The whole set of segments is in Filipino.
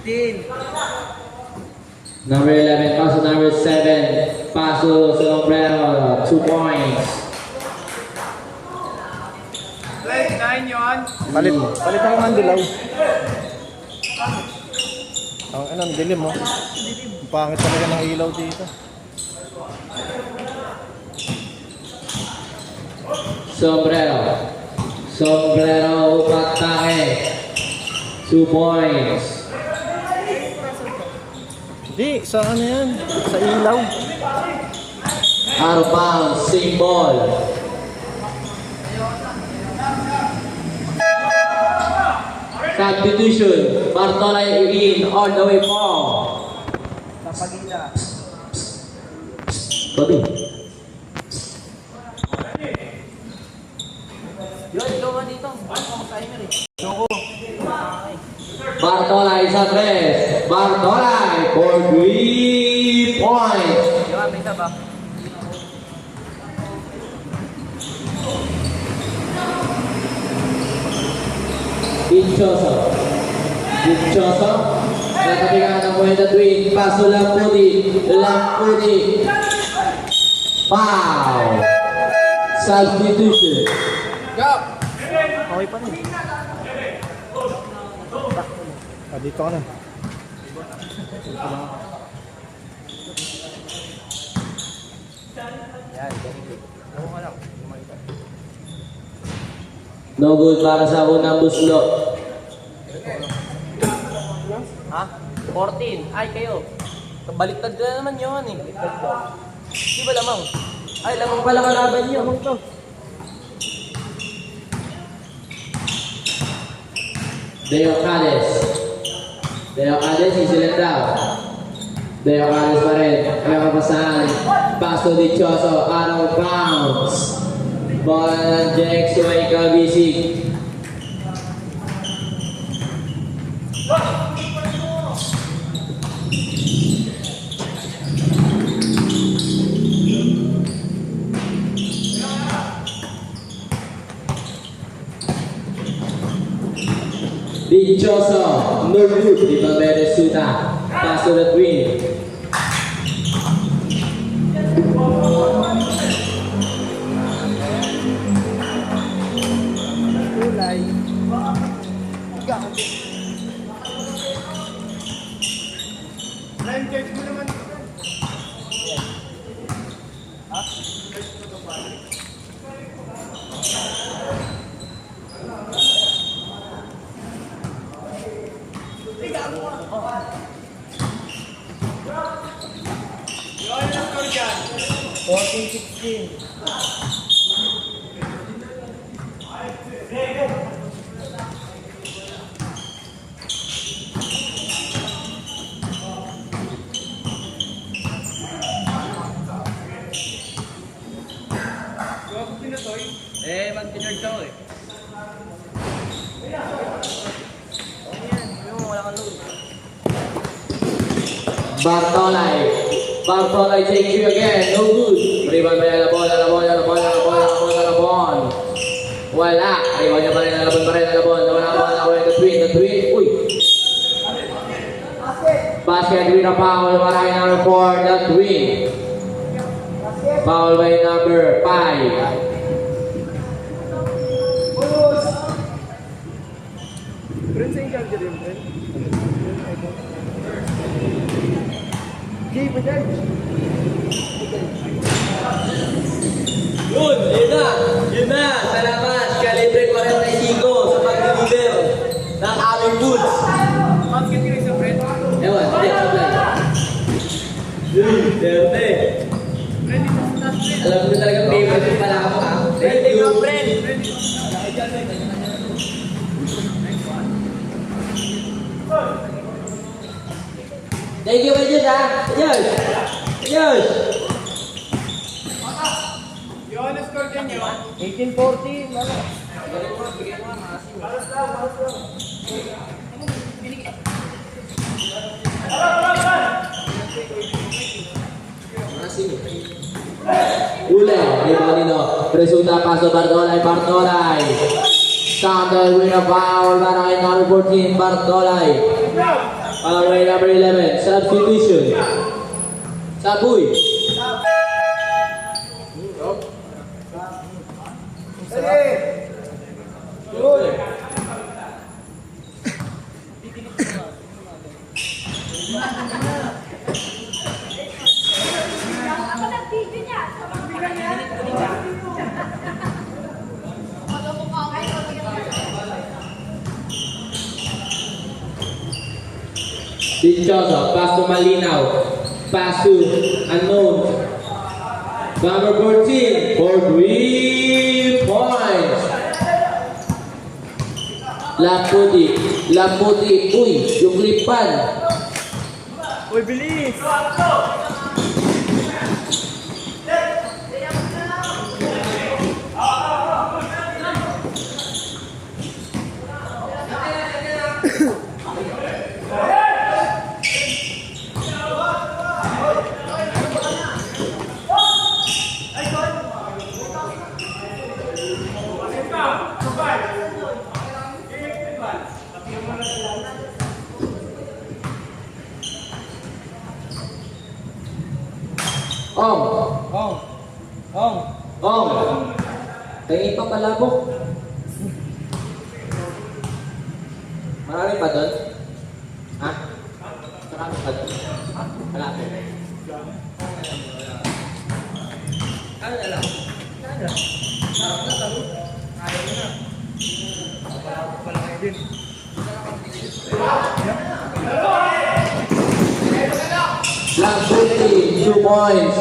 15. Number 11, paso number 7, paso Sombrero, 2 points. Play, 9 yun. Palit ako ng dilaw. Ang dilim mo. Ang pangit talaga ng ilaw dito. Sombrero, patake, 2 points. Hindi, sa ano yan? Sa ilaw. Out of bounds, same ball. Substitution, Bartolay in all the way for Napagita. Bobby. Yun, ikaw nga dito. Ang timer eh. Bartolay sa 3. Bartolay for 3 points. Yung may isa ba? Dichoso. Nakapigaan ng Buena Twin. Paso Lamputi. Foul. Substitution. Go! Okay pa rin. Dito ka na. Yan, ganito. Oo nga lang. No good para sa unang buslo. Ha? 14. Ay, kayo. Baliktad na naman yun eh. Di ba lamang? Ay, lamang pala kalaban nyo. Lamang to. Deo Cales, isilan daw. Deo Cales pa rin. Nakapasahan. Paso Dichoso, out of bounds. Bola ng Jex, may kabisig. Dichoso, no good. Di ba Beresuta? Paso na Twin. Kulay. Line check mo naman. Yun ang score dyan. 14-16. Eh, mag-tinard daw eh. Okay yan. Yung wala kang load. Bartolay takes you again. No good. Rebound pa yan. Alabon. Wala. Rebound niya pa rin. Alabon. Wala the twin. Uy. Basket win na foul. Marami number 4. The twin. Foul by number 5. Friend sa inyo dyan, friend. Okay, pa dyan. Yun na. Salamat. Calibre 45 sa pag-deliver ng aming goods. Basket kayo sa friend. Ewan, hindi. Supply. Derte. Friend, ito sa taas, friend. Alam mo talaga favorite ko pala ako ha. Friend, Thank you. friend. Thank you, Majid ha. Ayos. Yun ang score dyan yun. 18-14. Wala. Bigyan mo nga, maasin. Malas lang. Ule, rebound nino. Resulta paso Bartolay. Sander win a foul para kay number 14 Bartolay. Away number 11, substitution. Sabuy. Ako nag-video niya. Dichoso, pass to Malinaw. Pass to unknown. Number 14 for 3 points. Laputi. Uy, yung klipan. Uy, bilis! Ong. Tingin pa palabok. Marami pa doon? Ha? Marami pa doon? Malapit. Ano na lang? Lamputi, 2 points.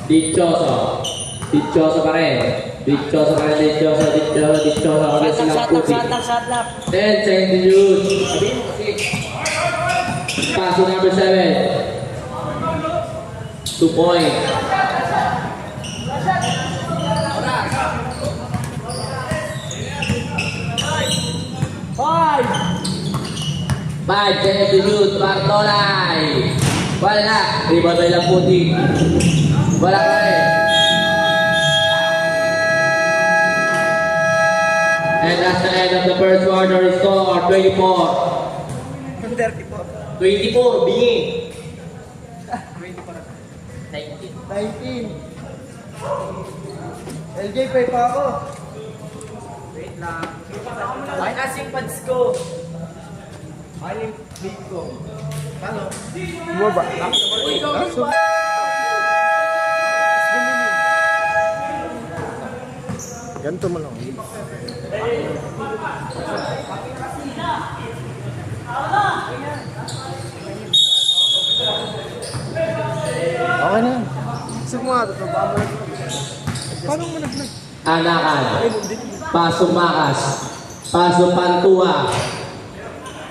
Dichoso pa rin. Dichoso against Lamputi. 10 seconds to use. Pass to number 7. 2 points. Five seconds to shoot. Bartolay. Wala. Rebound by Lamputi. Wala pa rin. And that's the end of the first quarter. Score 24. 24, bingi. 19. LJ, pay pa ako. Wait lang. Ay, asing pads ko. Ay, yung beat ko. Paano? Mo ba? Uy, ikaw yung ba? Ganito mo lang. Okay na yan. Sige mo nga, tataba mo. Paano mo nag-vlog? Anakan. Paso Makas. Paso Pantua.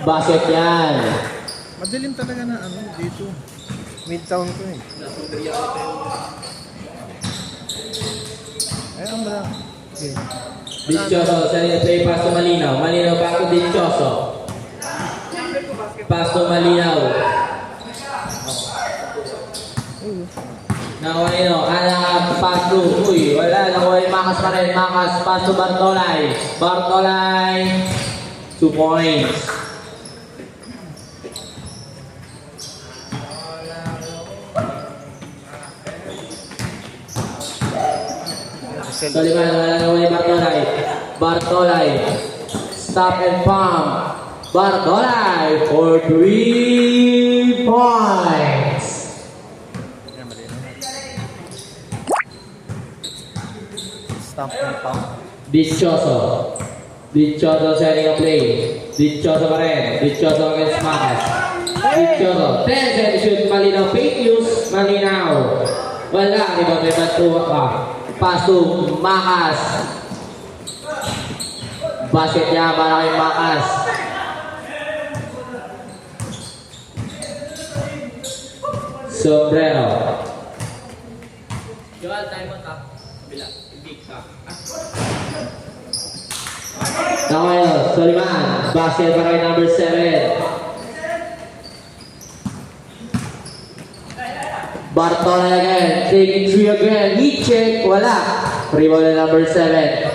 Basket yan. Madilim talaga na ano dito. Midtown ko eh. Ayun ba? Okay. Dichoso. Sarili play. Paso Malinaw. Malinaw back to Dichoso. Paso Malinaw. Nakuha nyo. Anakan. Paso. Uy. Wala. Nakuha yung Makas pa rin. Makas. Paso Bartolay. Bartolay. 2 points. Soliman, wala na ni Bartolay. Bartolay. Stop and pump. Bartolay for 3 points. Stamp and pump. Dichoso. Dichoso setting a play. Dichoso pa rin. Dichoso against Makas. Dichoso. 10 seconds to shoot. Malinaw. Fake use. Malinaw. Wala. Iba may batuwa ka. Pass to Makas. Basket niya para kay Makas. Sombrero. Joel, time mo top. Bila. Big top. Nakuha Soliman. Basket para kay number 7. Bartola again. Taking 3 again. Heat check. Wala. Rebound na number 7.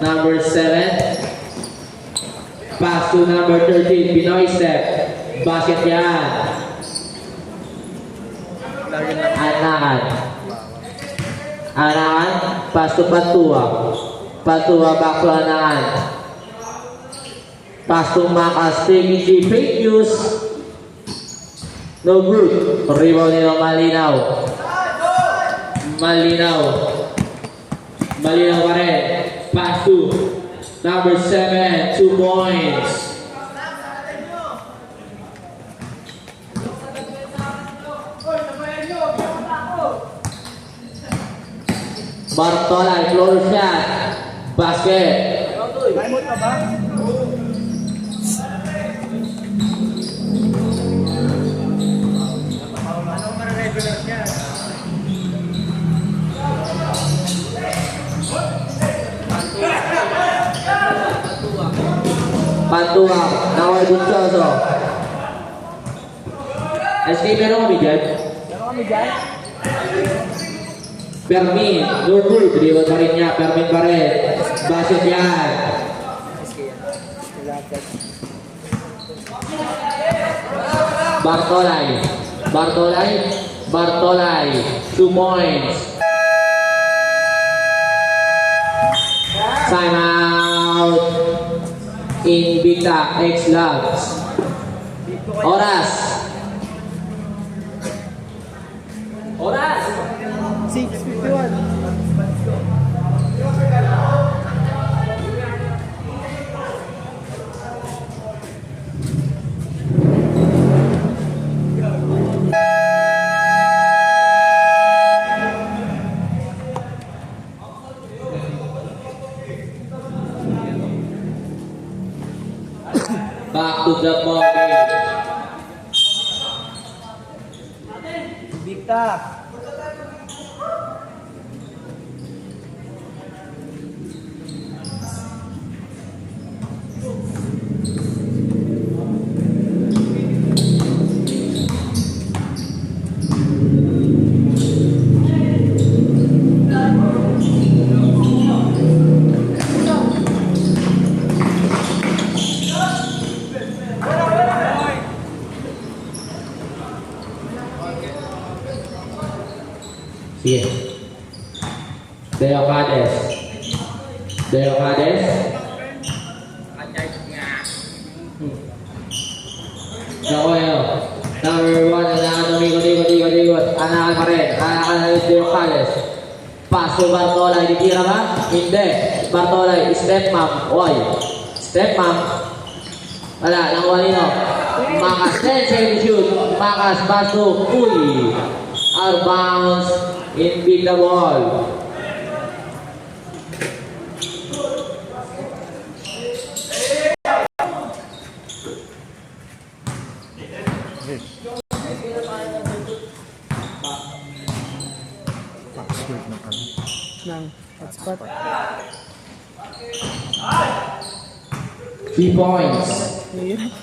Number 7. Pass to number 13. Pinoy step. Basket yan. Anakan. Anakan. Pass to Patua. Patua back to Anakan. Pass to Makas. Taking 3. Fake news. No good. Rebound nila Malinaw. Malinaw. Malinaw pa rin. Pass to number 7. 2 points. Bartola, floor shot. Basket. Timeout na ba? Pantua, Nawal Bunchoso. SK, meron kami dyan? Meron kami dyan? Permin, no good. Rebound pa rin niya. Permin pa rin. Basket yan. Bartolay. Bartolay. Bartolay. 2 points. Time out. Invicta X Labs. Oras. Oras. 6:51. Back to the ball game. Bigta. Sige. Deo Cades. Deo Cades. Nako yun. Number 1, anakan umikot. Anakan pa rin. Anakan na rin Deo Cades. Pass to Bartolay. Ditira ba? Hindi. Bartolay. Step ma'am. Oy. Step ma'am. Wala. Nakuha nino. Makas. 10 second shoot. Makas. Pass to Uy. Out of bounds. In big the ball. Ng hotspot. 3 points. Ayun.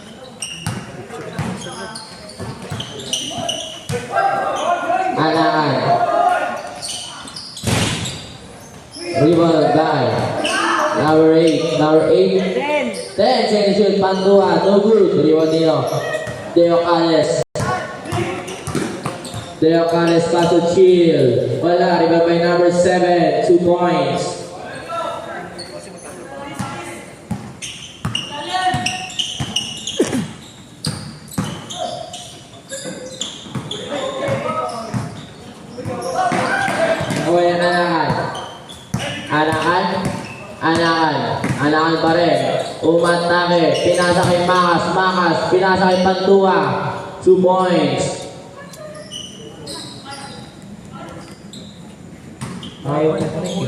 Anakan. Rebound by number 8. Number 8. 10 second shoot. Pantua. No good. Rebound nino. Deo Cales. Deo Cales pass to Chill. Wala. Rebound by number 7. 2 points. Okay, Anakan pa rin. Umatake. Pinasa kay Makas. Pinasa kay Pantua. 2 points. Ayaw na pa rin.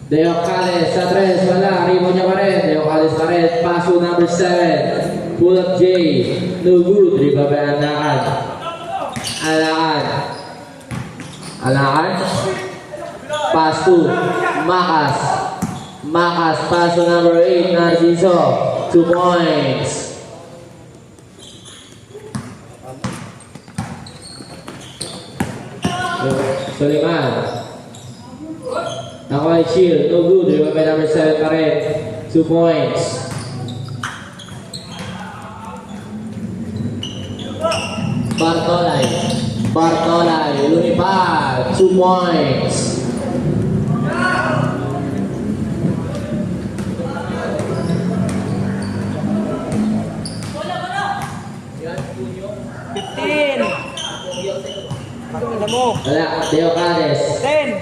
Deo Cales sa 3. Wala. Rebound niya pa rin. Deo Cales pa rin. Paso number 7. Pull up J. No good. Rebound by Anakan. Alaan. Alaan. Pass to Makas. Makas, pass to number 8, Narciso. 2 points. Suleiman. Nakuha yung shield. No good. Rebound by number 7 pa rin. 2 points. Bartolay. Bartolay. Lumipad. 2 points. Alam mo. Wala. Teo Cades. 10.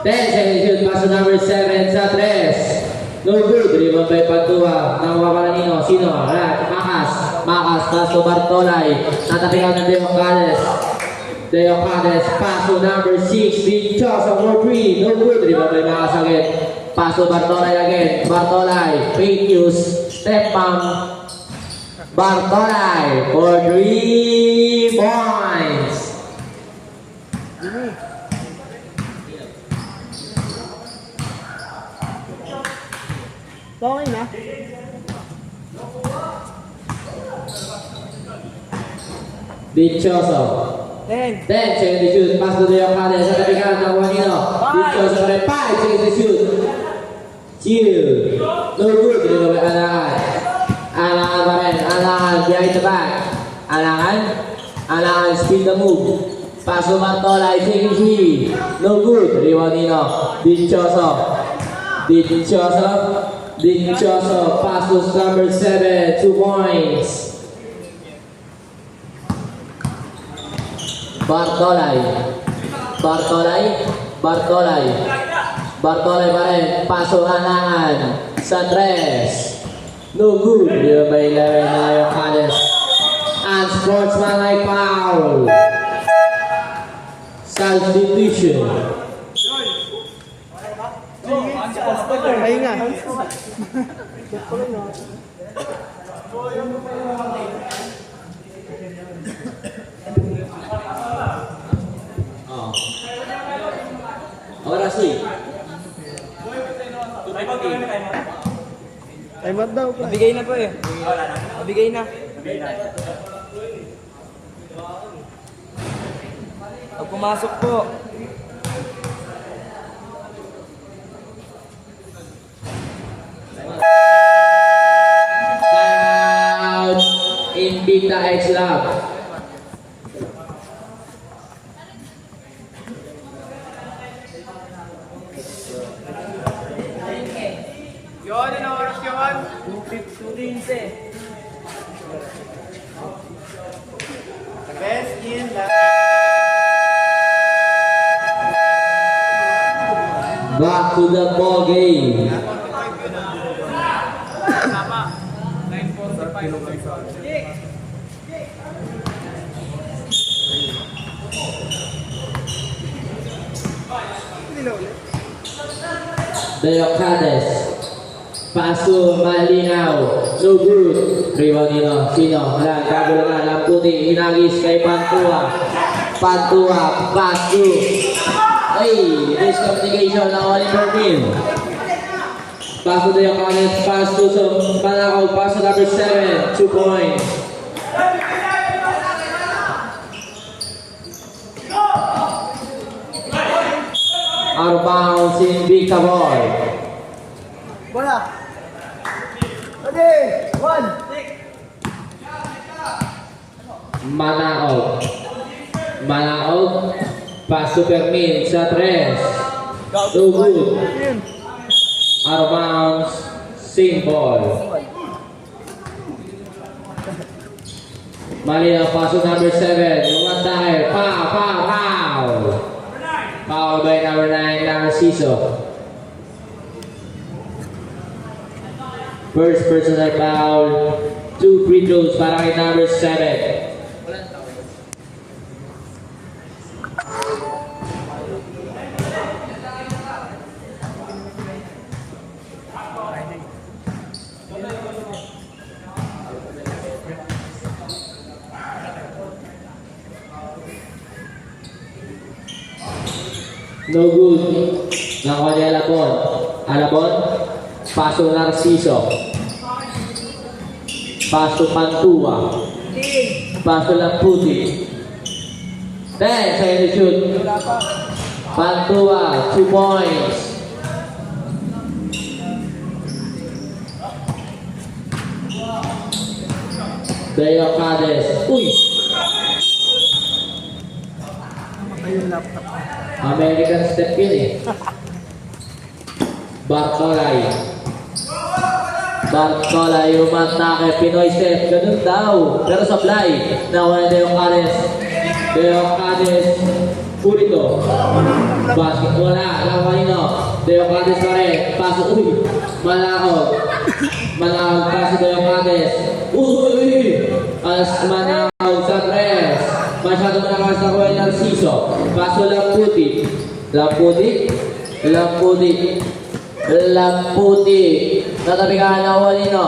10 second shoot. Pass to number 7 sa 3. No good. Rebound by Pantua. Nakuha pa na Nino. Sino? Wala. Makas. Makas. Pass to Bartolay. Natapikan ng Teo Cades. Teo Cades. Pass to number 6. Dichosa for 3. No good. Rebound by Makas again. Pass to Bartolay again. Bartolay. Fake use. Step pump. Bartolay for 3 points. Okay na. Dichoso. 10. 10 second to shoot. Pass to Teo Cades. Sa tabi kanan ng Juanino. Dichoso pa rin. 5 second to shoot. Chill. No good. Rebound by Alangan. Alangan pa rin. Alangan behind the back. Alangan. Alangan spin the move. Pass to Bartolay. Second free. No good. Rebound Nino. Dichoso. Dichoso. Dichoso. Pass to number 7. 2 points. Bartolay. Bartolay. Bartolay. Bartolay pa rin. Paso Alangan. Sa 3. No good. Rebound by 11 na yung Cades. Unsportsmanlike foul. Substitution. Ay nga. Oh. Oras ni. Time out daw. Nabigay na po eh. Nabigay na. Pag pumasok po. Timeout in Bita X Lab. Yon, ano oras yun? 2:15. The best in the... Back to the ball game. Teo Cades. Paso Malinaw. No good. Rebound Nino. Sino? Wala. Kagulo na. Lamputi. Inagis kay Pantua. Pantua. Paso. Ay! Miscommunication ng Oliver Mill. Paso Teo Cades. Paso sa Panakaw. Paso number 7. 2 points. Out of bounds in Victor Boy. Bola. Okay. 1. Manaog. Manaog. Pass to Fermin sa 3. No good. Out of bounds. Same ball. Mali ang paso number 7. Yung one time. Pow, pow, pow. Foul by number 9, Narciso. First personal foul. 2 free throws para kay number 7. No good. Nakuha ni Alabon. Alabon. Paso Narciso. Paso Pantua. Paso Lamputi. 10 seconds to shoot. Pantua, 2 points. Deo Cades. Uy! Ayun, laptop. American step yun eh. Bartolay. Bartolay, umatake, Pinoy step. Ganun daw. Pero supply. Nakuha ni Deo Cades. Deo Cades. Purito. Basket. Wala. Nakuha nino. Deo Cades pa rin. Pasok. Uy. Malakot. Malakot pa si Deo Cades. Uy! As manakaw sa tres. Masyado malakas na kuha Narciso. Paso Lamputi. Lamputi. Lamputi. Lamputi. Tatabi ka na Walino.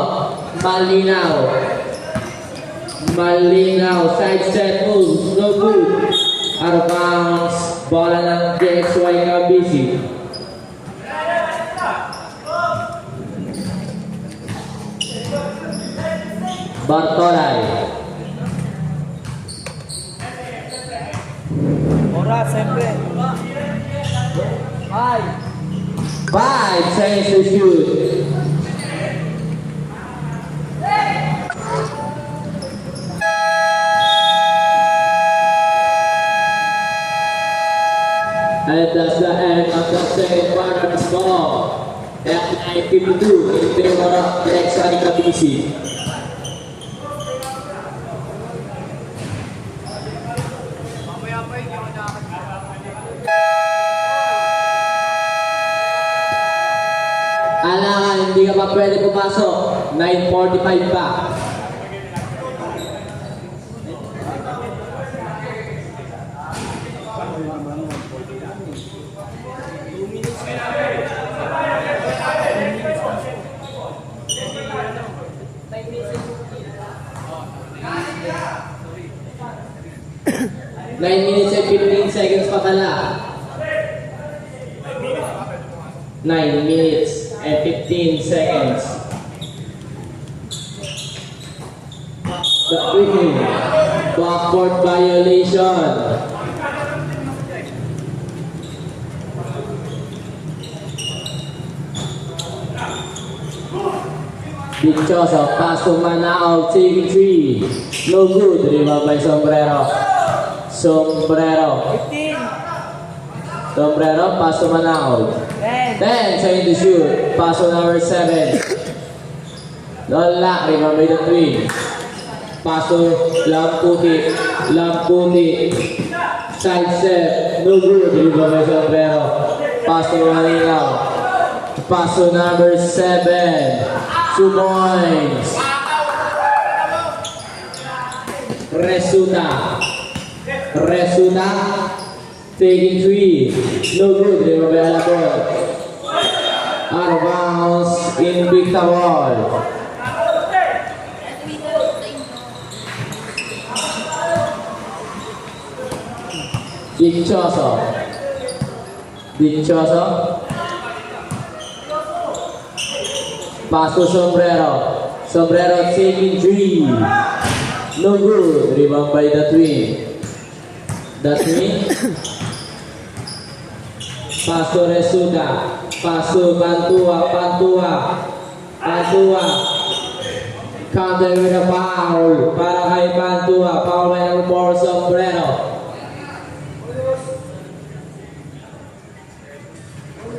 Malinaw. Malinaw. Side set moves. No good. Out of bounds. Bola ng DXY Kabisi. Bartolay. Oras, siyempre. 5 seconds to shoot. And that's the end of the second quarter of ball. At 9:52 in favor of DXY Kabisi. Alangan, hindi ka pa pwede pumasok. 9:45 pa. Nine minutes and 15 seconds pa pala. 9 minutes and 15 seconds. The winning backboard violation. Dichoso, paso Manao, taking 3. No good, rebound by Sombrero. Sombrero. 15. Sombrero, paso Manao. 10 seconds to shoot. Paso number 7. Lola, rebound by the Twin. Paso Lamputi. Lamputi. Side step. No good. Rebound by Sombrero. Paso Malinaw. Paso number 7. 2 points. Resulta. Resulta. Taking 3. No good. Rebound by Alabon. Out of bounds. Invicta ball. Dichoso. Dichoso. Paso Sombrero. Sombrero taking 3. No good. Rebound by the Twin. The Twin. Paso Resulta. Paso Pantua. Pantua. Pantua. Counter with a foul. Para kay Pantua. Foul by number 4 Sombrero.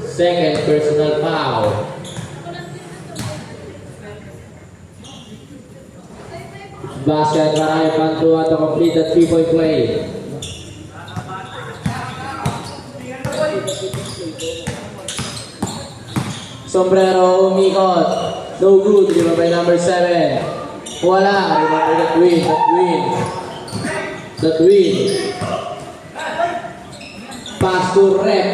Second personal foul. Basket para kay Pantua to complete the 3-point play. Sombrero umikot. No good. Rebound by number 7. Wala. Rebound by the Twin. The Twin. The Twin. Pass to Rep.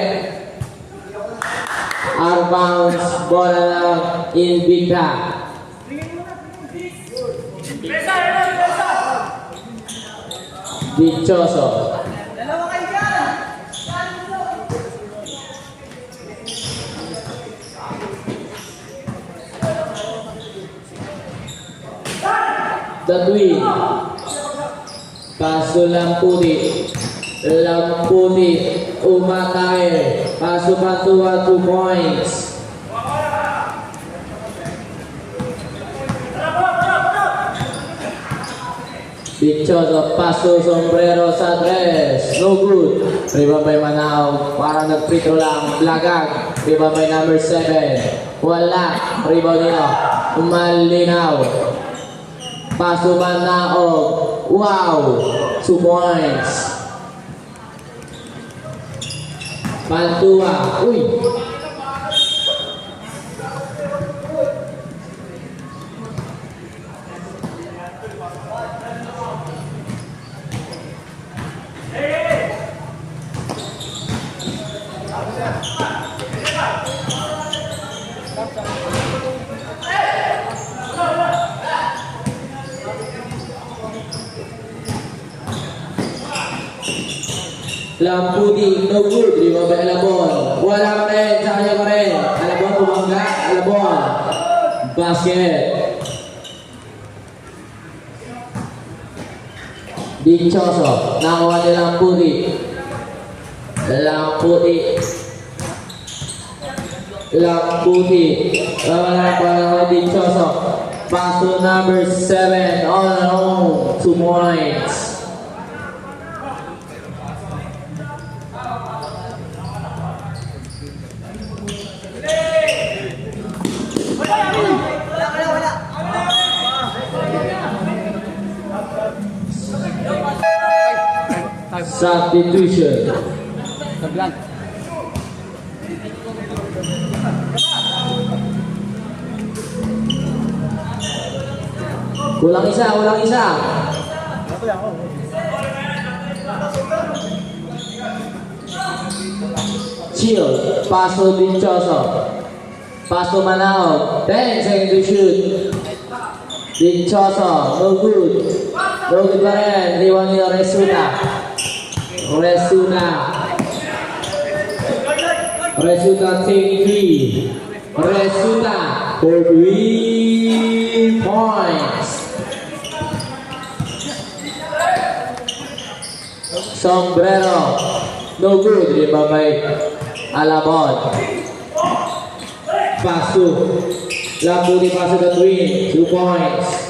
Out of bounds. Bola ng Invicta. Dichoso. the twin. Paso Lamputi. Lamputi umatake. Paso Pantua 2 points. Dichoso, paso, sombrero sa tres. No good. Rebound by Manao. Parang nag-free-throw lang. Lagag. Rebound by number 7. Wala. Rebound nila. Malinaw. Paso Manao. Wow. 2 points. Pantua. Uy. Lamputi, no good. Rebound by Alabon. Wala pa rin. Sa kanya pa rin. Alabon, bumangga. Alabon. Basket. Dichoso. Nakuha ni Lamputi. Lamputi. Lamputi. Wala pa rin. Dichoso. Paso number 7. All alone. 2 points. Substitution. Naglang. Kulang isa, kulang isa. Chill, paso Dichoso. Paso Manao. 10 seconds to shoot. Dichoso, no good. No good pa rin. Rebound nila Resuna. Resuna. Resuna taking 3. Resuna for 3 points. Sombrero. No good. Rebound by Alabon. Paso. Lamputi paso the twin. 2 points.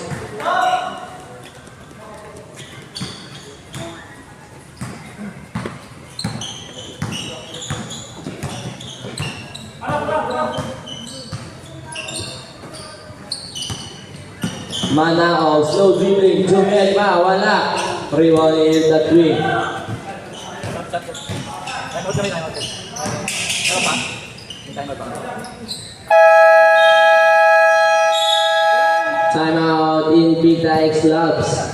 Manao, slow dribbling, Jumel pa, wala. Rebound in the twin. Time out in Pita X Labs.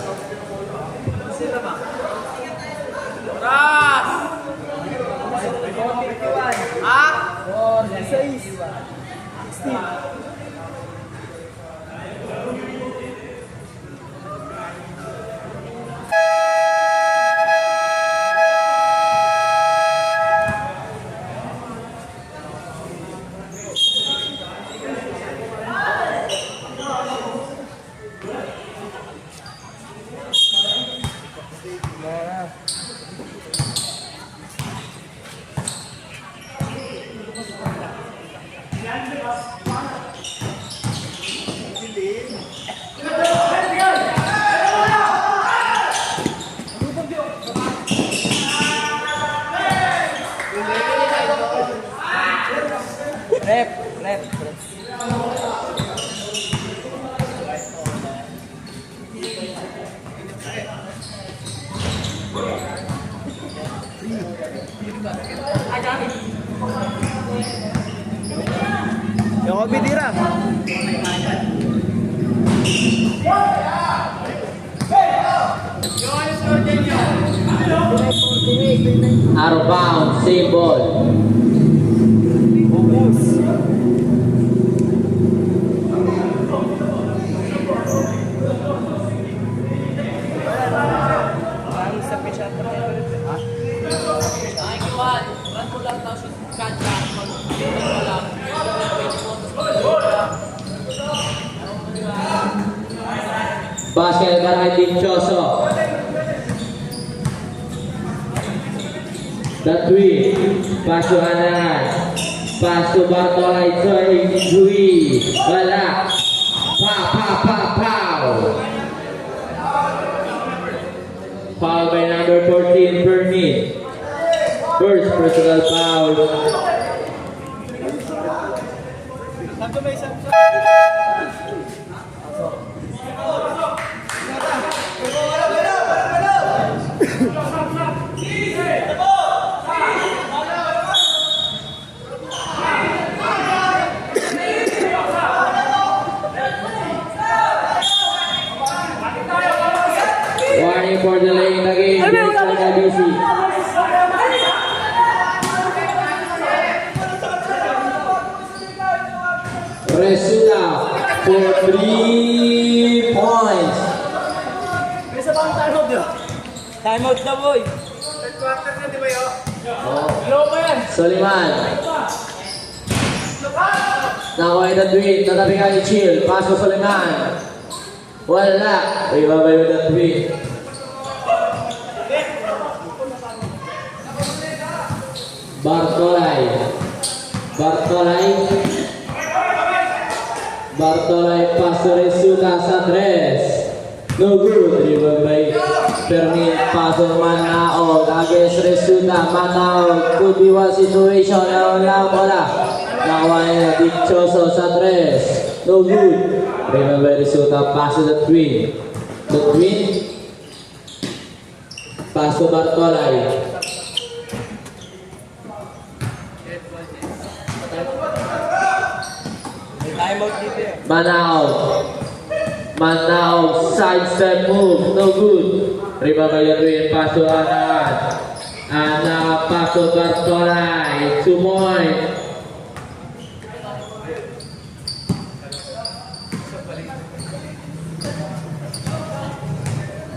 Yung bidira. Out of bounds, same ball. Basket para kay Dichoso. Datwi, paso Anan, paso Bartolay Dwi, wala, pow. Foul by number 14, Bernie. First personal foul. Warning for delaying the game. Next on LBC. Resula for 3 points. Time out na, boy. Soliman. Nakuha yung tweet. Tatabi ka ni Chill. Paso Soliman. Wala. Ibabay mo na tweet. Bartolay paso Resula sa 3. No good. Ibabay. Permit paso Manao. Against Resula. Manao. Could be one situation. Wala. Nakuha yung Dichoso sa 3. No good. Remember Resula paso the twin. The twin. Paso Bartolay. Time out dito eh. Manao, side step move, no good. Remember yung twin, paso Anan. Paso Bartolay, Sumoy.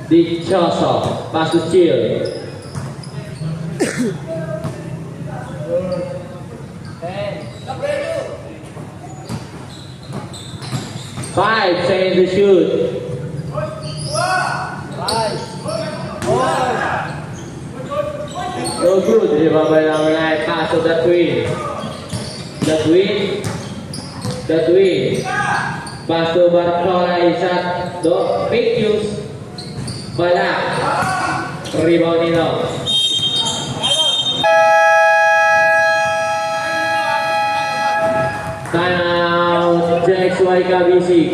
Dichoso, paso Chill. 5 seconds to shoot. 5. No good. Ibabay naman ay paso the twin. Paso Bartolay sa fake use. Wala. Rebound nito. Timeout. JXY KBC.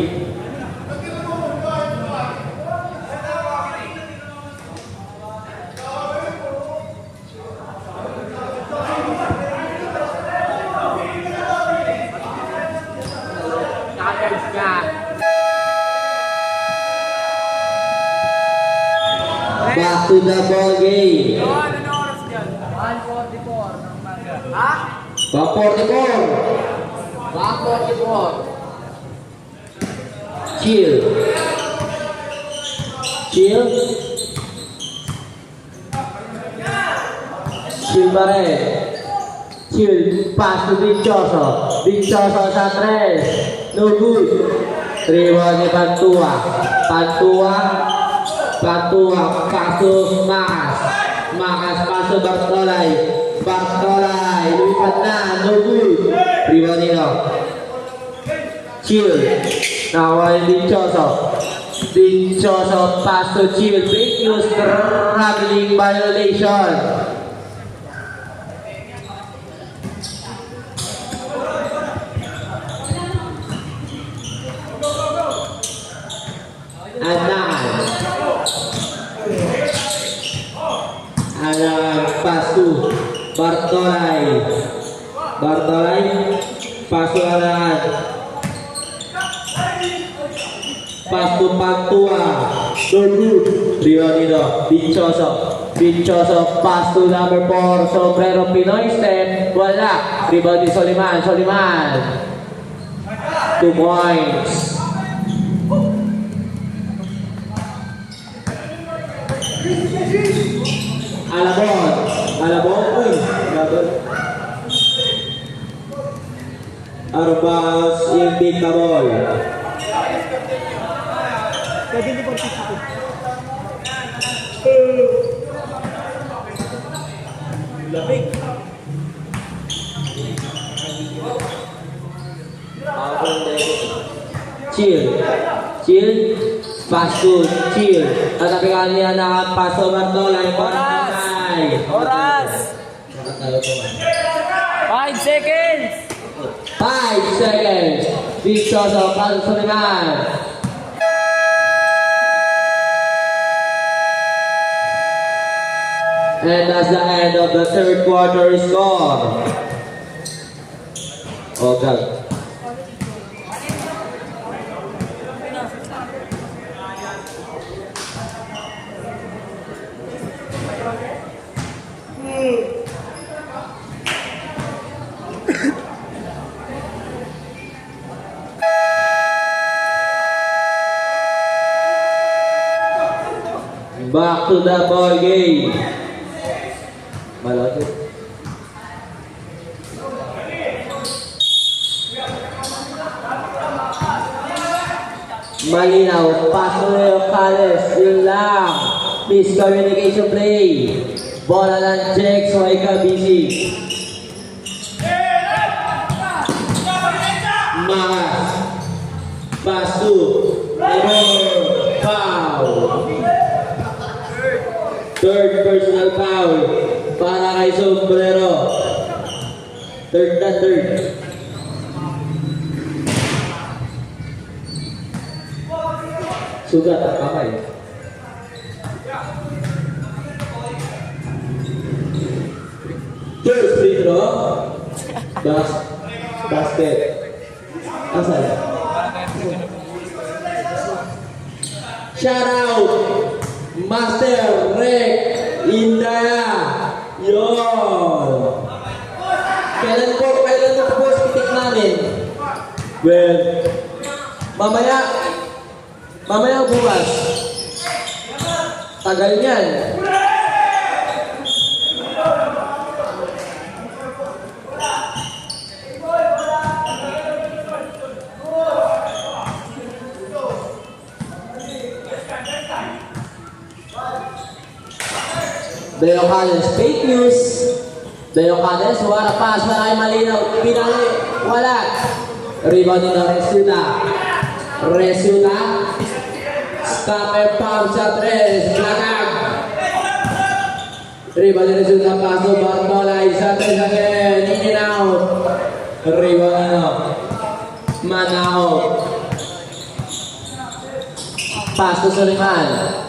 Back to the ball game. 144. Chill pa rin. Chill, pass to Dichoso sa 3. No good. 3-1 ni Pantua, paso Makas, paso Bartolay, lumipat na, no good. 3-1 nito. Chill, nakuha yung Dichoso, pass to Chill, break use, traveling violation. Anan, pass to Bartolay, pass to Anan. Pass to Pantua. No good. Leonino. Dichoso. Pass to number 4. Sombrero Pinoy step. Wala. Rebound ni Soliman. 2 points. Alabon. Uy. Arbas indicable. Lamig. Chill. Chill. Paso. Chill. At napikaan niya na Paso Bartola. Oras! 5 seconds! 5 seconds. Dichoso Paso Suleiman. And that's the end of the third quarter score. Okay. Back to the ball game. Malapit. Malinaw, Paso Cales, yun lang. Miscommunication play. Bola ng Jex, Waika busy. Mas. Paso. Foul. Third personal foul para kay Sombrero. Third na third. Sugat ang kamay. Third free throw. Basket. Asan? Shout out. Master Rek Indaya. Yon. Kailan mo po pitik namin? Well, mamaya bukas. Tagal niyan. Deo Cales, fake news. Deo Cales, wala pass, wala kay malinaw. Pinali, wala. Rebound ni Resuta. Stopper pump sa 3. Lakag. Rebound ni Resuta, paso, Bartola, isa 3 again. In and out. Rebound Manao. Paso Suleiman.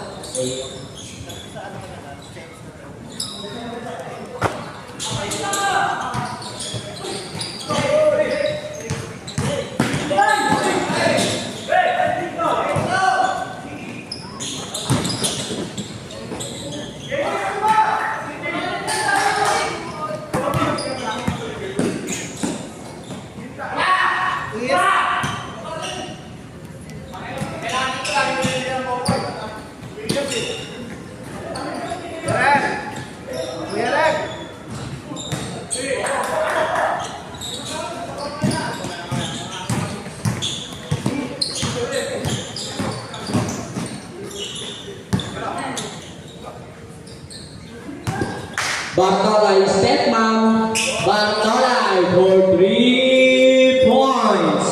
Bartolay, step mom. Bartolay for 3 points.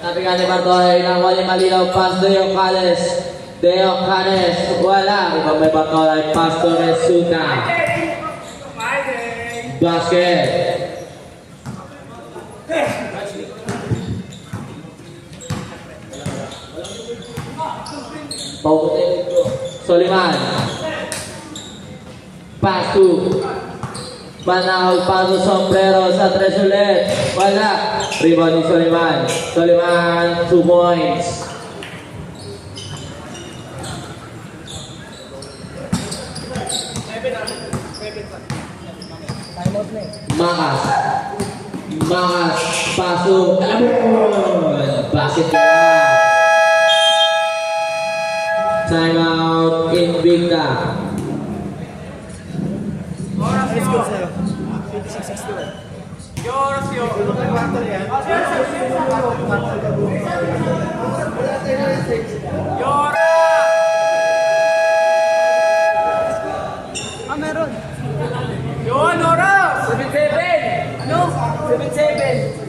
Tapi ka ni Bartolay nang wali malinaw pass Deo Cales. Deo Cales, wala. Iba may Bartolay, pass to Resuta. Basket. Suleiman. Pass to Manahol, paso Sombrero sa 3 ulit. Wala. Rebound ni Suleiman. Suleiman, 2 points. Makas. Paso. Basket na. Timeout Invicta. Let's go sa'yo. 56-61. Ah, meron. 7-7! Ano? 7-7!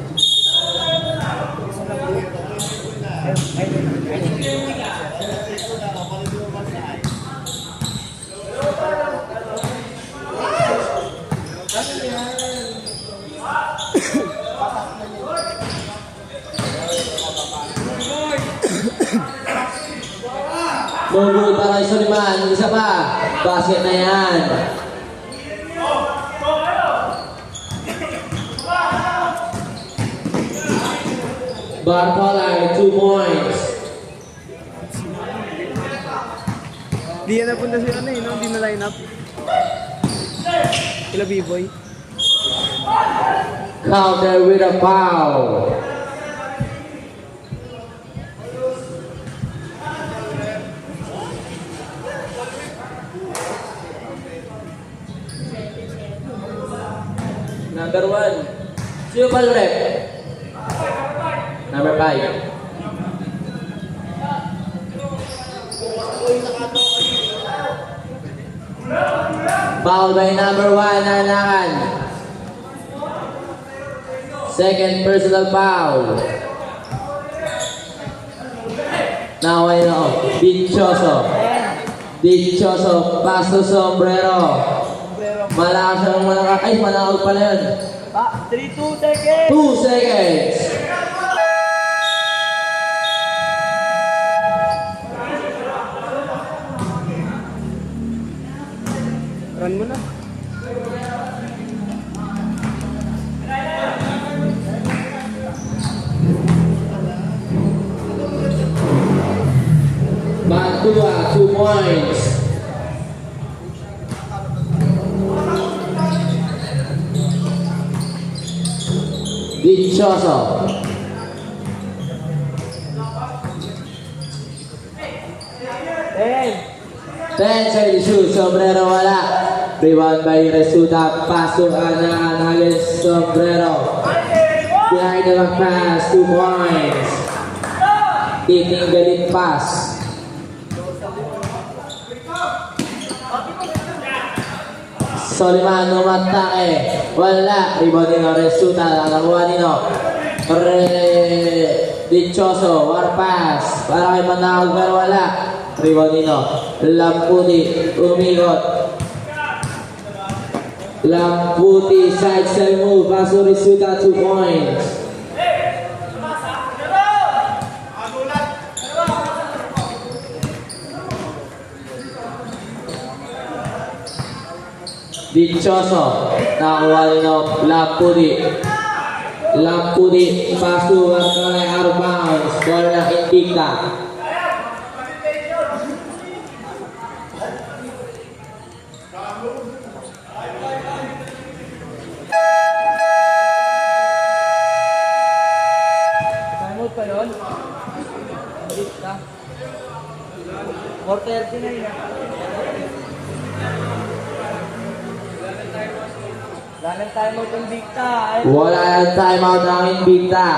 Mugul para kay Soliman. Isa pa. Basket na yan. Bartolay, 2 points. Di yan napunta si ano eh, no? Di na line up. Kila B-boy. Counter with a foul. Number 1. Sino pa rep? Number 5. Foul by number 1, Nanakan. Second personal foul. Now I know. Dichoso. Dichoso. Pass to Sombrero. Malakas ang malakas. Ay, malakot pala yun. 3-2 seconds! 2 seconds. Run mo na. Bantua, 2 points. Dichoso. Ten! 10 sa shoot. Sombrero wala. Rebound by Resulta. Pasok Anakan against Sombrero. Behind the back pass, 2 points. Titinggalin pass. Soliman umatake. Wala. Rebound nino. Resulta. Nakakuha nino. Dichoso. War pass. Para kay Manakog pero wala. Rebound nino. Lamputi. Umikot. Lamputi. Side side move. Paso Resulta. 2 points. Dichoso, nakakuha nino, Lamputi. Lamputi, paso at kay out of bounds. Ball na Invicta. Timeout pa yun? Balik ka. 4:30 na yun. Wala nang timeout yung dikta. Wala ang timeout ng Invicta.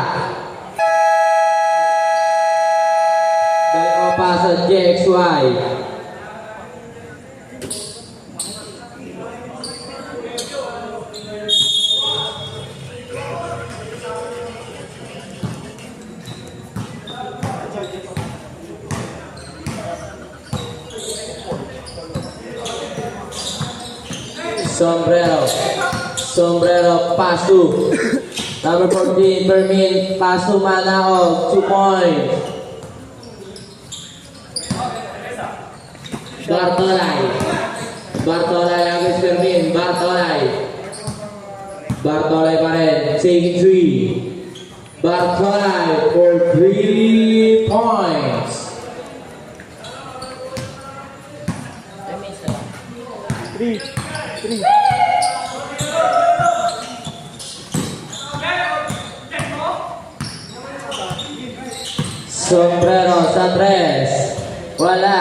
Dahil ko pa sa JXY. Sombrero. Sombrero, pass to number 14, Fermin, pass to Manaog, 2 points. Bartolay. Bartolay against Fermin, Bartolay. Bartolay pa rin, taking 3. Bartolay for 3 points. Three. Sombrero sa 3. Wala.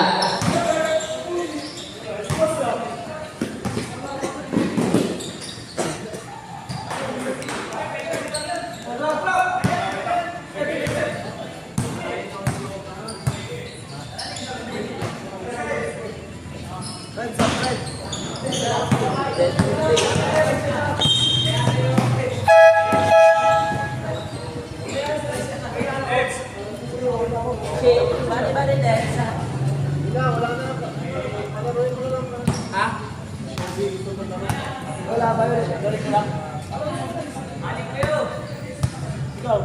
Bali, Dexa. Ha? Wala ba yun? Balik mo lang. Balik kayo. Ikaw.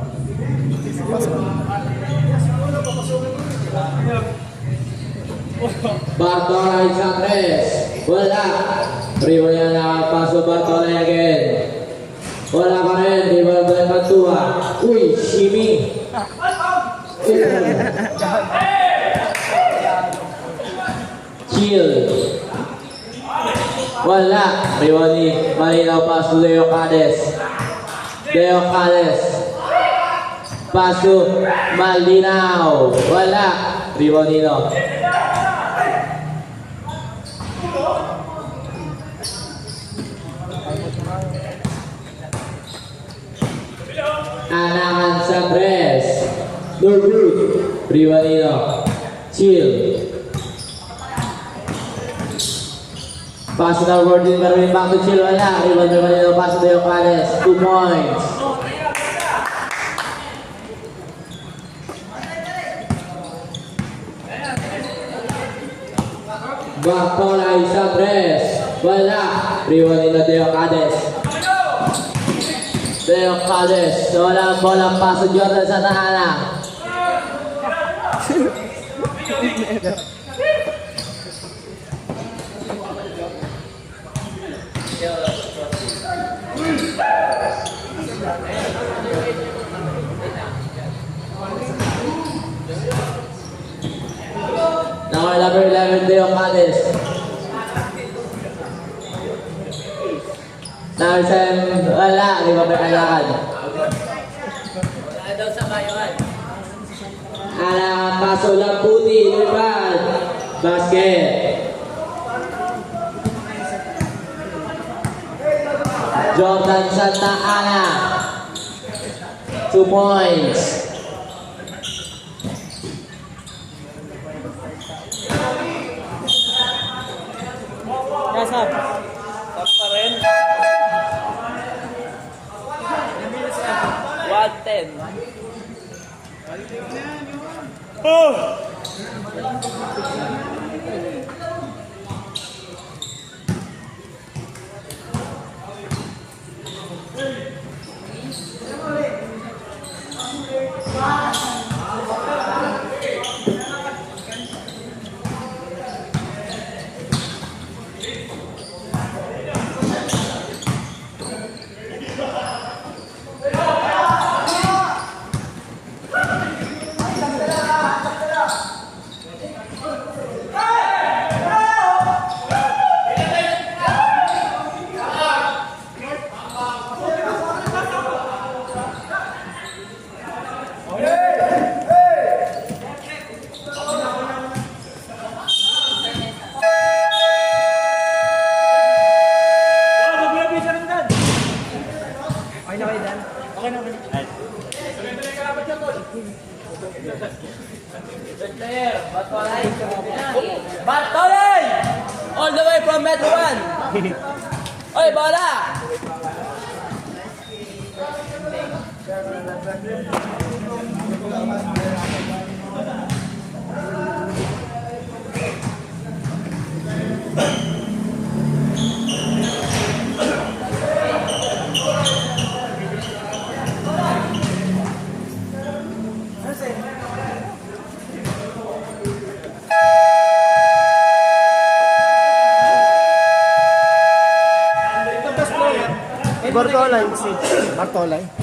Bartola isa tres. Wala. Rival yan nakapasok Bartola again. Wala pa rin. Rival balik pagtuwa. Uy, Shimi. Chill. Wala. Rival ni Malinaw paso Leo Cades. Leo Cades. Paso Malinaw. Wala. Rival Nino. Anakan sa tres. Norwood. Rivalino. Chill. Pass na word din pero back to chill. Wala. Rivalino pass to Yocanes. 2 points. Bartola sa tres. Wala. Rivalino de Yocanes. Leo Cades, walang bola paso Jordan Santa Ana. Number 11, Leo Cades. Number 7, wala, di ba kailangan? Wala daw sa bayuan. Paso lang puti, lupad. Basket. Jordan Santa Ana. 2 points. Kasap. Top pa rin. 110. Bartolay! All the way from Metro 1. Oy, bola! Bartolay. Si Bartolay.